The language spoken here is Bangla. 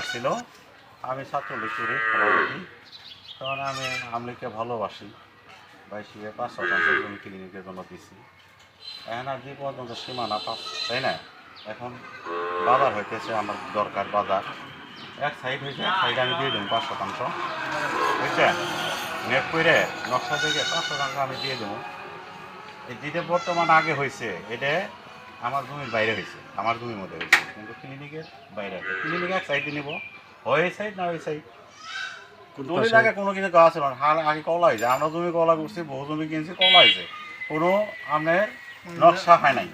আসছিল আমি ছাত্রলীগ করি সভাপতি, কারণ আমি আমলিকে ভালোবাসি। 22-5 শতাংশ জমি ক্লিনিকের জন্য দিচ্ছি। এখন আর যে পর্যন্ত সীমানা পাচ্ছে, তাই না? এখন বাজার হইতেছে, আমার দরকার বাজার। এক সাইড হয়েছে, এক সাইড আমি দিয়ে দেবো 5 শতাংশ, বুঝছেন? নেট করে নকশা থেকে 5 শতাংশ আমি দিয়ে দেবো। এই যেটা বর্তমান আগে হয়েছে, এটা আমার জমির বাইরে হয়েছে, আমার জমির মধ্যে হয়েছে, কিন্তু ক্লিনিকের বাইরে আছে। ক্লিনিক এক সাইডে নেব, হয় এই সাইড না ওই সাইড। দলিল আগে কোনো কিছু গাছ ছিল না, হাল আগে কলা হয়েছে। আমরা জমি কলা করছি, বহু জমি কিনছি, কলা হয়েছে, কোনো আপনার নকশা হয় নাই।